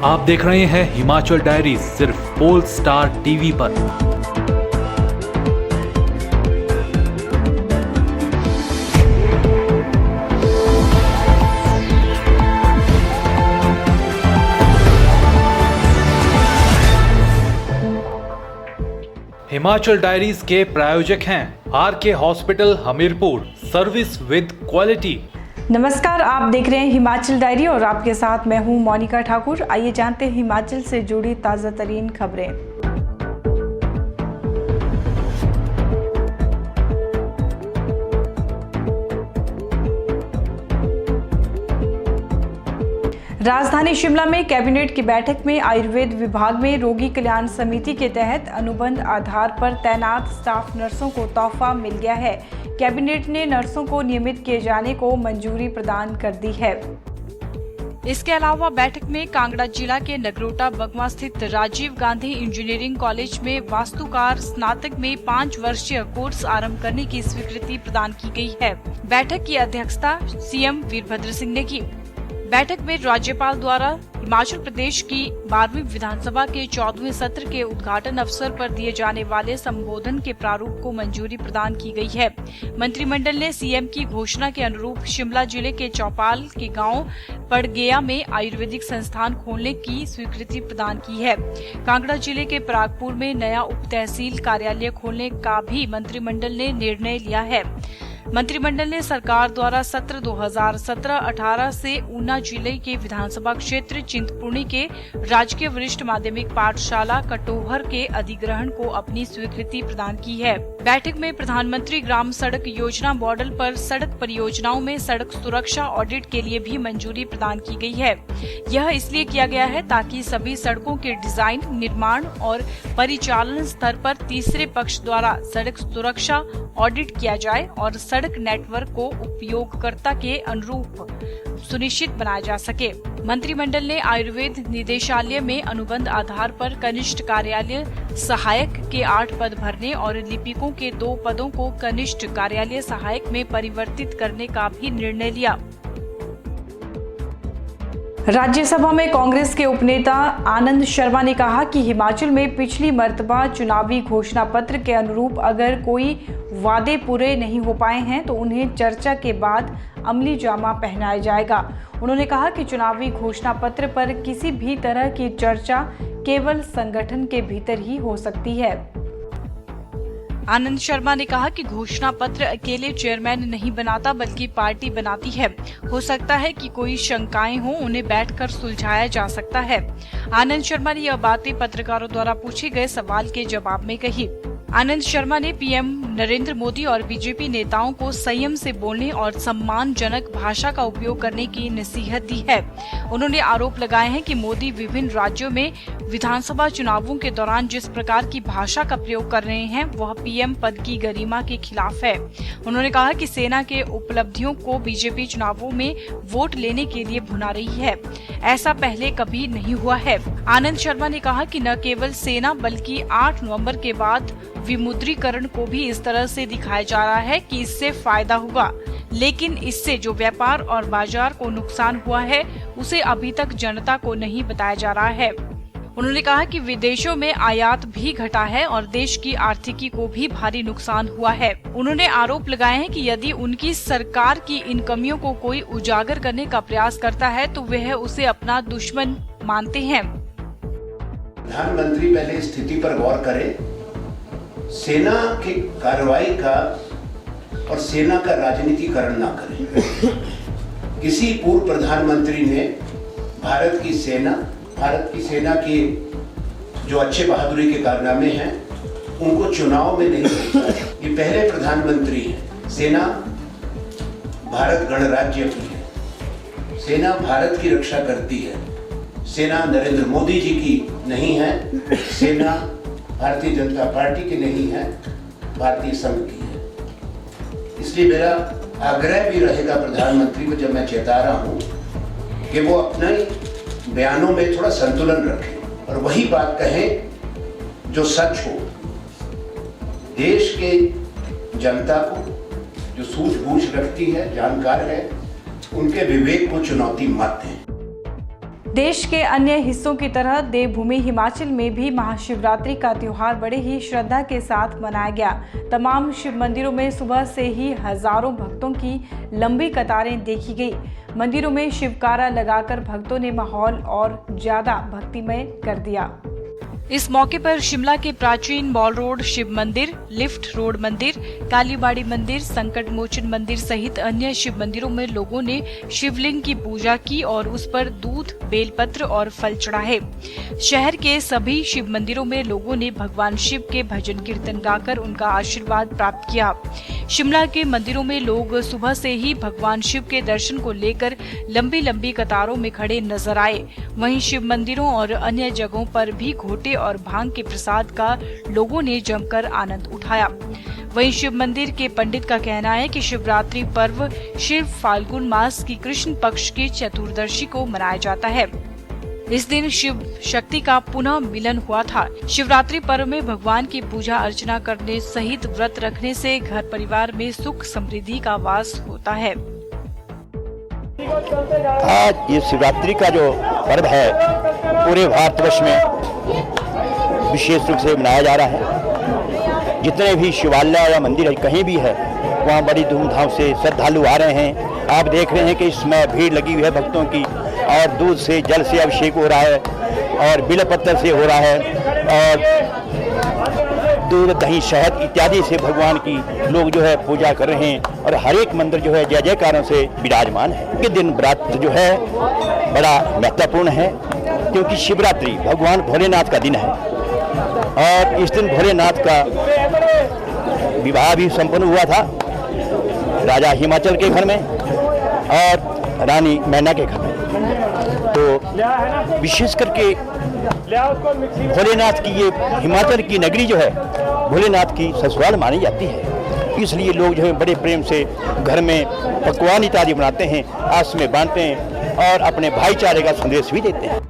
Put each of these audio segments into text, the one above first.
आप देख रहे हैं हिमाचल डायरीज सिर्फ पोल स्टार टीवी पर। हिमाचल डायरीज के प्रायोजक हैं RK hospital Hamirpur, service with quality. नमस्कार, आप देख रहे हैं हिमाचल डायरी और आपके साथ मैं हूं मोनिका ठाकुर। आइए जानते हैं हिमाचल से जुड़ी ताज़ा तरीन खबरें। राजधानी शिमला में कैबिनेट की बैठक में आयुर्वेद विभाग में रोगी कल्याण समिति के तहत अनुबंध आधार पर तैनात स्टाफ नर्सों को तोहफा मिल गया है। कैबिनेट ने नर्सों को नियमित किए जाने को मंजूरी प्रदान कर दी है। इसके अलावा बैठक में कांगड़ा जिला के नगरोटा बगवा स्थित राजीव गांधी इंजीनियरिंग कॉलेज में वास्तुकार स्नातक में 5 वर्षीय कोर्स आरंभ करने की स्वीकृति प्रदान की गई है। बैठक की अध्यक्षता सीएम वीरभद्र सिंह ने की। बैठक में राज्यपाल द्वारा हिमाचल प्रदेश की 12वीं विधानसभा के 14वें सत्र के उद्घाटन अवसर पर दिए जाने वाले संबोधन के प्रारूप को मंजूरी प्रदान की गई है। मंत्रिमंडल ने सीएम की घोषणा के अनुरूप शिमला जिले के चौपाल के गांव पड़गेया में आयुर्वेदिक संस्थान खोलने की स्वीकृति प्रदान की है। कांगड़ा जिले के परागपुर में नया उप तहसील कार्यालय खोलने का भी मंत्रिमंडल ने निर्णय लिया है। मंत्रिमंडल ने सरकार द्वारा सत्र 2017-18 से ऊना जिले के विधानसभा क्षेत्र चिंतपूर्णी के राजकीय वरिष्ठ माध्यमिक पाठशाला कटोहर के अधिग्रहण को अपनी स्वीकृति प्रदान की है। बैठक में प्रधानमंत्री ग्राम सड़क योजना मॉडल पर सड़क परियोजनाओं में सड़क सुरक्षा ऑडिट के लिए भी मंजूरी प्रदान की गई है। यह इसलिए किया गया है ताकि सभी सड़कों के डिजाइन, निर्माण और परिचालन स्तर पर तीसरे पक्ष द्वारा सड़क सुरक्षा ऑडिट किया जाए और सड़क नेटवर्क को उपयोगकर्ता के अनुरूप सुनिश्चित बनाया जा सके। मंत्रिमंडल ने आयुर्वेद निदेशालय में अनुबंध आधार पर कनिष्ठ कार्यालय सहायक के 8 पद भरने और लिपिकों के 2 पदों को कनिष्ठ कार्यालय सहायक में परिवर्तित करने का भी निर्णय लिया। राज्यसभा में कांग्रेस के उपनेता आनंद शर्मा ने कहा कि हिमाचल में पिछली मर्तबा चुनावी घोषणा पत्र के अनुरूप अगर कोई वादे पूरे नहीं हो पाए हैं तो उन्हें चर्चा के बाद अमली जामा पहनाया जाएगा। उन्होंने कहा कि चुनावी घोषणा पत्र पर किसी भी तरह की चर्चा केवल संगठन के भीतर ही हो सकती है। आनंद शर्मा ने कहा कि घोषणा पत्र अकेले चेयरमैन नहीं बनाता बल्कि पार्टी बनाती है। हो सकता है कि कोई शंकाएं हो, उन्हें बैठकर सुलझाया जा सकता है। आनंद शर्मा ने यह बातें पत्रकारों द्वारा पूछे गए सवाल के जवाब में कही। आनंद शर्मा ने पीएम नरेंद्र मोदी और बीजेपी नेताओं को संयम से बोलने और सम्मानजनक भाषा का उपयोग करने की नसीहत दी है। उन्होंने आरोप लगाए हैं कि मोदी विभिन्न राज्यों में विधानसभा चुनावों के दौरान जिस प्रकार की भाषा का प्रयोग कर रहे हैं वह पीएम पद की गरिमा के खिलाफ है। उन्होंने कहा कि सेना के उपलब्धियों को बीजेपी चुनावों में वोट लेने के लिए भुना रही है। ऐसा पहले कभी नहीं हुआ है। आनंद शर्मा ने कहा कि न केवल सेना बल्कि 8 नवंबर के बाद विमुद्रीकरण को भी इस तरह से दिखाया जा रहा है कि इससे फायदा होगा, लेकिन इससे जो व्यापार और बाजार को नुकसान हुआ है उसे अभी तक जनता को नहीं बताया जा रहा है। उन्होंने कहा कि विदेशों में आयात भी घटा है और देश की आर्थिकी को भी भारी नुकसान हुआ है। उन्होंने आरोप लगाए हैं कि यदि उनकी सरकार की इन कमियों को कोई उजागर करने का प्रयास करता है तो वह उसे अपना दुश्मन मानते हैं। प्रधानमंत्री पहले स्थिति पर गौर करें, सेना की कार्रवाई का और सेना का राजनीतिकरण ना करें। किसी पूर्व प्रधानमंत्री ने भारत की सेना के जो अच्छे बहादुरी के कारनामे हैं उनको चुनाव में नहीं देखा। ये पहले प्रधानमंत्री हैं। सेना भारत गणराज्य की है, सेना भारत की रक्षा करती है। सेना नरेंद्र मोदी जी की नहीं है, सेना भारतीय जनता पार्टी की नहीं है, भारतीय संघ की है। इसलिए मेरा आग्रह भी रहेगा प्रधानमंत्री को, जब मैं चेता रहा हूं कि वो अपने बयानों में थोड़ा संतुलन रखें और वही बात कहें जो सच हो। देश के जनता को जो सूझबूझ रखती है, जानकार है, उनके विवेक को चुनौती मत दें। देश के अन्य हिस्सों की तरह देवभूमि हिमाचल में भी महाशिवरात्रि का त्योहार बड़े ही श्रद्धा के साथ मनाया गया। तमाम शिव मंदिरों में सुबह से ही हजारों भक्तों की लंबी कतारें देखी गई। मंदिरों में शिवकारा लगाकर भक्तों ने माहौल और ज्यादा भक्तिमय कर दिया। इस मौके पर शिमला के प्राचीन मॉल रोड शिव मंदिर, लिफ्ट रोड मंदिर, कालीबाड़ी मंदिर, संकट मोचन मंदिर सहित अन्य शिव मंदिरों में लोगों ने शिवलिंग की पूजा की और उस पर दूध, बेलपत्र और फल चढ़ाए। शहर के सभी शिव मंदिरों में लोगों ने भगवान शिव के भजन कीर्तन गाकर उनका आशीर्वाद प्राप्त किया। शिमला के मंदिरों में लोग सुबह से ही भगवान शिव के दर्शन को लेकर लंबी लंबी कतारों में खड़े नजर आए। वहीं शिव मंदिरों और अन्य जगहों पर भी घोटे और भांग के प्रसाद का लोगों ने जमकर आनंद उठाया। वहीं शिव मंदिर के पंडित का कहना है कि शिवरात्रि पर्व शिव फाल्गुन मास की कृष्ण पक्ष की चतुर्दशी को मनाया जाता है। इस दिन शिव शक्ति का पुनः मिलन हुआ था। शिवरात्रि पर्व में भगवान की पूजा अर्चना करने सहित व्रत रखने से घर परिवार में सुख समृद्धि का वास होता है। आज ये शिवरात्रि का जो पर्व है पूरे भारतवर्ष में विशेष रूप से मनाया जा रहा है। जितने भी शिवालय या मंदिर है कहीं भी है वहाँ बड़ी धूमधाम से श्रद्धालु आ रहे हैं। आप देख रहे हैं कि इसमें भीड़ लगी हुई है भक्तों की, और दूध से जल से अभिषेक हो रहा है और बिलपत्र से हो रहा है और दूध, दही, शहद इत्यादि से भगवान की लोग जो है पूजा कर रहे हैं और हर एक मंदिर जो है जय जयकारों से विराजमान है। ये दिन व्रत जो है बड़ा महत्वपूर्ण है क्योंकि शिवरात्रि भगवान भोलेनाथ का दिन है और इस दिन भोलेनाथ का विवाह भी संपन्न हुआ था राजा हिमाचल के घर में और रानी मैना के घर में। तो विशेष करके भोलेनाथ की ये हिमाचल की नगरी जो है भोलेनाथ की ससुराल मानी जाती है, इसलिए लोग जो है बड़े प्रेम से घर में पकवान इत्यादि बनाते हैं, आपस में बांटते हैं और अपने भाईचारे का संदेश भी देते हैं।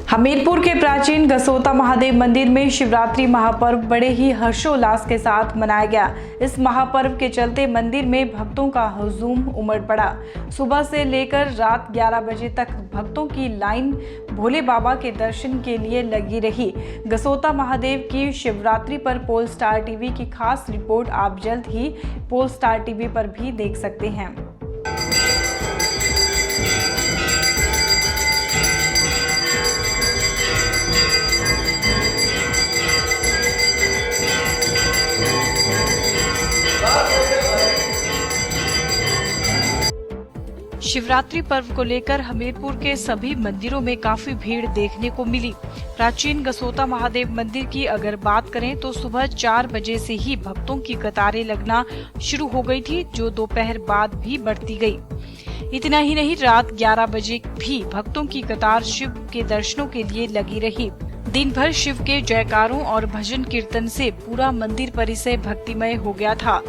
हमीरपुर के प्राचीन गसोता महादेव मंदिर में शिवरात्रि महापर्व बड़े ही हर्षोल्लास के साथ मनाया गया। इस महापर्व के चलते मंदिर में भक्तों का हुजूम उमड़ पड़ा। सुबह से लेकर रात 11 बजे तक भक्तों की लाइन भोले बाबा के दर्शन के लिए लगी रही। गसोता महादेव की शिवरात्रि पर पोल स्टार टीवी की खास रिपोर्ट आप जल्द ही पोल स्टार टीवी पर भी देख सकते हैं। शिवरात्रि पर्व को लेकर हमीरपुर के सभी मंदिरों में काफी भीड़ देखने को मिली। प्राचीन गसोता महादेव मंदिर की अगर बात करें तो सुबह 4 बजे से ही भक्तों की कतारें लगना शुरू हो गई थी, जो दोपहर बाद भी बढ़ती गई। इतना ही नहीं, रात 11 बजे भी भक्तों की कतार शिव के दर्शनों के लिए लगी रही। दिन भर शिव के जयकारों और भजन कीर्तन से पूरा मंदिर परिसर भक्तिमय हो गया था।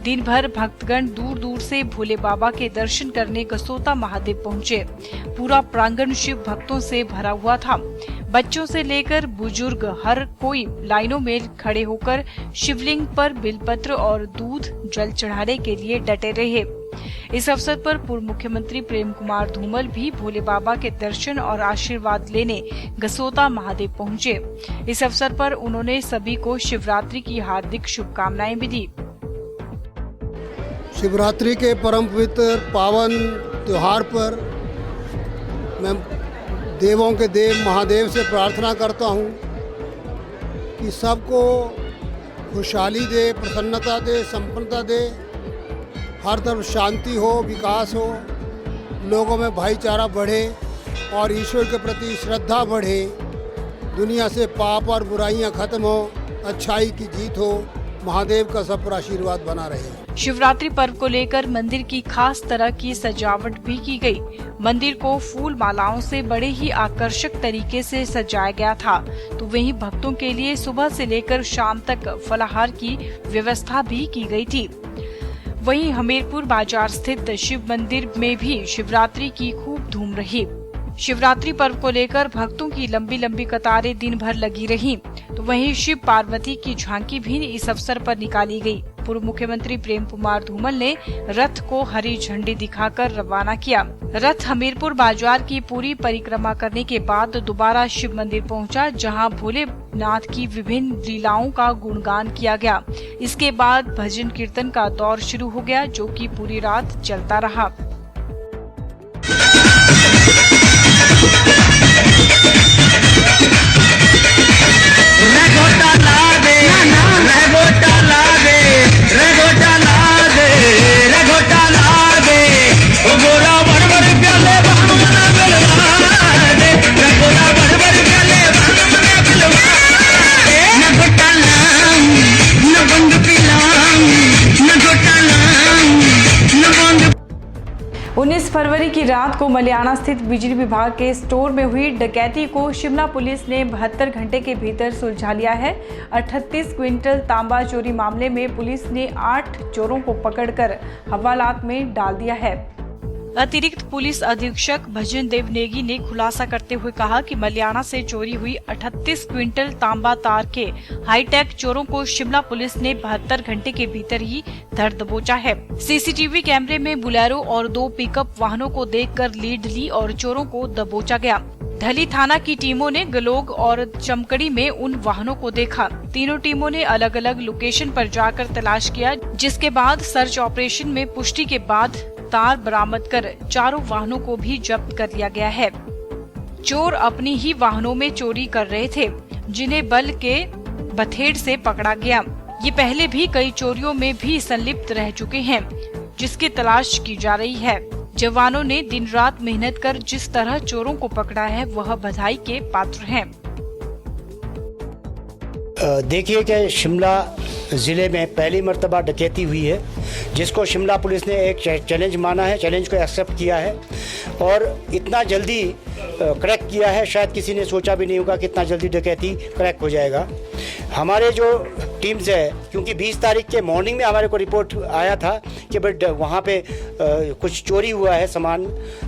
दिन भर भक्तगण दूर दूर से भोले बाबा के दर्शन करने गसोता महादेव पहुँचे। पूरा प्रांगण शिव भक्तों से भरा हुआ था। बच्चों से लेकर बुजुर्ग हर कोई लाइनों में खड़े होकर शिवलिंग पर बिलपत्र और दूध जल चढ़ाने के लिए डटे रहे। इस अवसर पर पूर्व मुख्यमंत्री प्रेम कुमार धूमल भी भोले बाबा के दर्शन और आशीर्वाद लेने गसोता महादेव पहुंचे। इस अवसर पर उन्होंने सभी को शिवरात्रि की हार्दिक शुभकामनाएं भी दी। शिवरात्रि के परम पवित्र पावन त्योहार पर मैं देवों के देव महादेव से प्रार्थना करता हूँ कि सबको खुशहाली दे, प्रसन्नता दे, संपन्नता दे, हर तरफ शांति हो, विकास हो, लोगों में भाईचारा बढ़े और ईश्वर के प्रति श्रद्धा बढ़े, दुनिया से पाप और बुराइयां खत्म हो, अच्छाई की जीत हो, महादेव का सब पर आशीर्वाद बना रहे। शिवरात्रि पर्व को लेकर मंदिर की खास तरह की सजावट भी की गई। मंदिर को फूल मालाओं से बड़े ही आकर्षक तरीके से सजाया गया था, तो वहीं भक्तों के लिए सुबह से लेकर शाम तक फलाहार की व्यवस्था भी की गई थी। वहीं हमीरपुर बाजार स्थित शिव मंदिर में भी शिवरात्रि की खूब धूम रही। शिवरात्रि पर्व को लेकर भक्तों की लंबी लंबी कतारें दिन भर लगी रहीं, तो वहीं शिव पार्वती की झांकी भी इस अवसर पर निकाली गई। पूर्व मुख्यमंत्री प्रेम कुमार धूमल ने रथ को हरी झंडी दिखाकर रवाना किया। रथ हमीरपुर बाजार की पूरी परिक्रमा करने के बाद दोबारा शिव मंदिर पहुंचा, जहां भोलेनाथ की विभिन्न लीलाओं का गुणगान किया गया। इसके बाद भजन कीर्तन का दौर शुरू हो गया, जो कि पूरी रात चलता रहा। फरवरी की रात को मलियाना स्थित बिजली विभाग के स्टोर में हुई डकैती को शिमला पुलिस ने 72 घंटे के भीतर सुलझा लिया है। 38 क्विंटल तांबा चोरी मामले में पुलिस ने 8 चोरों को पकड़कर हवालात में डाल दिया है। अतिरिक्त पुलिस अधीक्षक भजन देव नेगी ने खुलासा करते हुए कहा कि मलियाना से चोरी हुई 38 क्विंटल तांबा तार के हाईटेक चोरों को शिमला पुलिस ने 72 घंटे के भीतर ही धर दबोचा है। सीसीटीवी कैमरे में बुलेरो और 2 पिकअप वाहनों को देखकर लीड ली और चोरों को दबोचा गया। ढली थाना की टीमों ने गलोग और चमकड़ी में उन वाहनों को देखा। तीनों टीमों ने अलग अलग लोकेशन पर जाकर तलाश किया, जिसके बाद सर्च ऑपरेशन में पुष्टि के बाद तार बरामद कर चारों वाहनों को भी जब्त कर लिया गया है। चोर अपनी ही वाहनों में चोरी कर रहे थे, जिन्हें बल के बथेड़ से पकड़ा गया। ये पहले भी कई चोरियों में भी संलिप्त रह चुके हैं, जिसकी तलाश की जा रही है। जवानों ने दिन रात मेहनत कर जिस तरह चोरों को पकड़ा है, वह बधाई के पात्र हैं। देखिए कि शिमला ज़िले में पहली मर्तबा डकैती हुई है, जिसको शिमला पुलिस ने एक चैलेंज माना है, चैलेंज को एक्सेप्ट किया है और इतना जल्दी क्रैक किया है। शायद किसी ने सोचा भी नहीं होगा कि इतना जल्दी डकैती क्रैक हो जाएगा। हमारे जो टीम्स है, क्योंकि 20 तारीख के मॉर्निंग में हमारे को रिपोर्ट आया था कि बट वहाँ पे कुछ चोरी हुआ है सामान,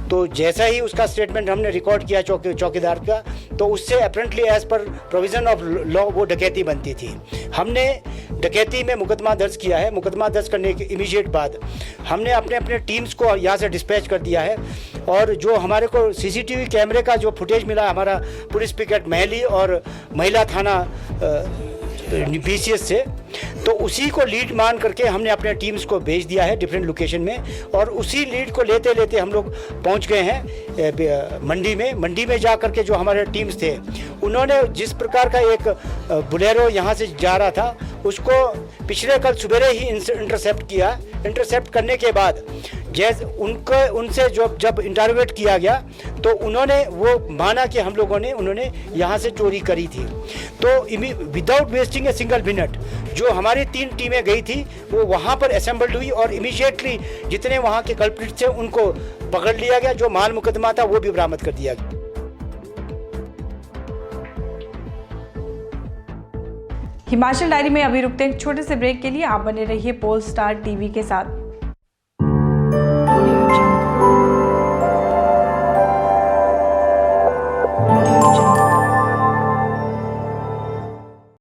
तो जैसा ही उसका स्टेटमेंट हमने रिकॉर्ड किया चौकीदार का, तो उससे apparently as per provision of law वो डकैती बनती थी। हमने डकैती में मुकदमा दर्ज किया है। मुकदमा दर्ज करने के इमीडिएट बाद हमने अपने टीम्स को यहाँ से डिस्पैच कर दिया है और जो हमारे को सीसीटीवी कैमरे का जो फुटेज मिला हमारा पुलिस पिकेट महली और महिला थाना BCS से, तो उसी को लीड मान करके हमने अपने टीम्स को भेज दिया है डिफरेंट लोकेशन में और उसी लीड को लेते लेते हम लोग पहुंच गए हैं मंडी में जा करके जो हमारे टीम्स थे, उन्होंने जिस प्रकार का एक बुलेरो यहाँ से जा रहा था, उसको पिछले कल सवेरे ही इंटरसेप्ट किया। इंटरसेप्ट करने के बाद जैसे उनसे जब इंटरोगेट किया गया, तो उन्होंने वो माना कि हम लोगों ने उन्होंने यहाँ से चोरी करी थी। तो without wasting a single minute जो हमारी 3 टीमें गई थी, वो वहाँ पर असेंबल्ड हुई और इमीडिएटली जितने वहाँ के कल्प्रिट थे उनको पकड़ लिया गया। जो माल मुकदमा था वो भी बरामद कर दिया गया। हिमाचल डायरी में अभी रुकते हैं छोटे से ब्रेक के लिए। आप बने रहिए पोल स्टार टीवी के साथ।